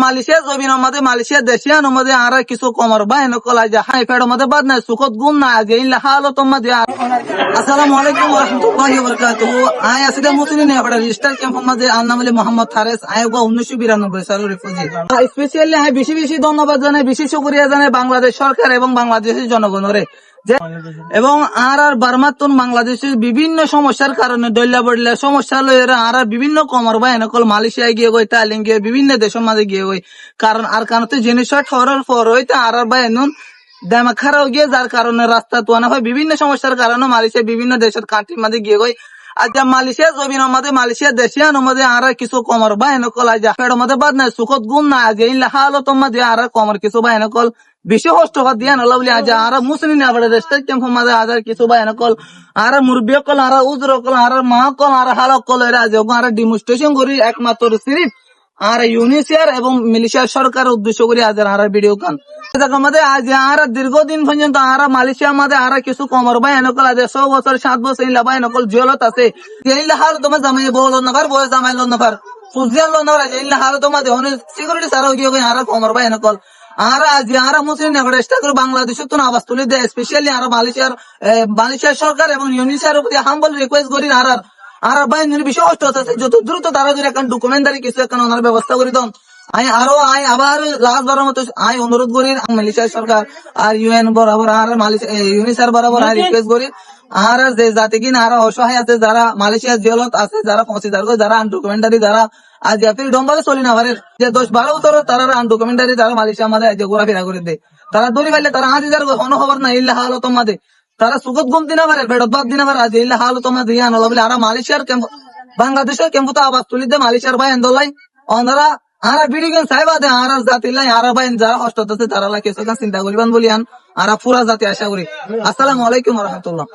Malaysia জমিন মধ্যে Malaysia দেশিয়ান মধ্যে আর কিছু কমর বা হেনকল আজ হাই ফেড মধ্যে বাদ নাই সুখত গুম না আজ ইন হালত মধ্যে। আসসালামু আলাইকুম ওয়া রাহমাতুল্লাহি ওয়া বারাকাতুহু। আই আসলে মুসলিম নে বড় রেজিস্টার ক্যাম্প মধ্যে আলনামলি মোহাম্মদ ফারেস আইগো 1992 সালের রিফিউজি। স্পেশালি হাই বেশি বেশি ধন্যবাদ জানাই, বেশি শুকরিয়া জানাই বাংলাদেশ সরকার এবং বাংলাদেশের জনগণের এবং আর বার্মাতুন বাংলাদেশের বিভিন্ন সমস্যার কারণে দৈল্লা বড়লা সমস্যা লইরা আর বিভিন্ন কমর বা এনেকল মালয়েশিয়া গিয়ে গই তাইলিং গিয়ে বিভিন্ন দেশের মাঝে গিয়ে গই কারণ আর কারণে জিনিস ঠরার পর হইতে আর বা এনুন দামা খারাপ গিয়ে যার কারণে রাস্তা তোয়ানো হয় বিভিন্ন সমস্যার কারণে মালয়েশিয়া বিভিন্ন দেশের কান্ট্রির মাঝে গিয়ে গই। আজ মালয়েশিয়া জমিন মধ্যে মালয়েশিয়া দেশিয়ান মধ্যে আর কিছু কমর বা এনেকল আজ ফেড মধ্যে বাদ নাই সুখত গুম না আজ ইন হালত মধ্যে আর কমর কিছু বা এনেকল বেশি কষ্ট দিয়া নলা বলি আজ আর মুসলিম আবার দেশের ক্যাম্প মাঝে আজ কিছু বা এনেকল আর মুরব্বী কল আর উজর কল আর মা কল আর হালক কল এরা আজ আর ডিমনস্ট্রেশন করি একমাত্র সিরিফ আর ইউনিসিয়ার এবং মিলিশিয়ার সরকার উদ্দেশ্য করি আজ আর ভিডিও কান মধ্যে আজ আর দীর্ঘদিন পর্যন্ত আর মালয়েশিয়ার মধ্যে আর কিছু কমর বা এনেকল আজ 100 বছর 7 বছর ইলা বা এনেকল জেলত আছে ইলা হাল তোমার জামাই বল নাবার বয়স জামাই ল নাবার ফুজিয়াল ল নাবার ইলা হাল তোমার অনেক সিকিউরিটি সারা গিয়ে আর কমর বা এনেকল আর আজ আর মুসলিম চেষ্টা করে বাংলাদেশের তো আওয়াজ তুলে দেয় স্পেশালি আর মালয়েশিয়ার সরকার এবং ইউনিসিয়ার প্রতি হাম্বল রিকোয়েস্ট করি আর বাইনের বিষয় কষ্ট আছে যত দ্রুত তারা যদি এখন ডকুমেন্টারি কিছু এখন ওনার ব্যবস্থা করে দেন। আই আবার লাস্ট বারের মতো আই অনুরোধ করি মালয়েশিয়ার সরকার আর ইউএন বরাবর আর ইউনিসিয়ার বরাবর আর রিকোয়েস্ট করি আর যে জাতি কিনা আর অসহায় আছে যারা মালয়েশিয়ার জেলত আছে যারা পৌঁছিদার যারা আনডকুমেন্টারি যারা আজ ফির ডম্বালে চলি না পারে যে 10-12 বছর তারা আনডকুমেন্টারি যারা মালয়েশিয়া মাঝে আজ ঘোরাফেরা করে দেয় তারা দড়ি পাইলে তারা আজ যার কোনো খবর না ইল্লা হালত মাঝে তারা সুখত গুম দিনা পারে বেড়ত বাদ দিনা পারে আজ ইল্লা হালত মাঝে ইয়া নলা বলে আর মালয়েশিয়ার ক্যাম্প বাংলাদেশের ক্যাম্প তো আবাস তুলি দে মালয়েশিয়ার ভাই এন্দলাই ওনারা আর ভিডিও গেম সাইবা দে আর জাতি লাই আর ভাই যারা কষ্ট হচ্ছে তারা লা কিছু চিন্তা করিবান বলিয়ান আর পুরা জাতি আশা করি। আসসালামু আলাইকুম ওয়া রাহমাতুল্লাহ।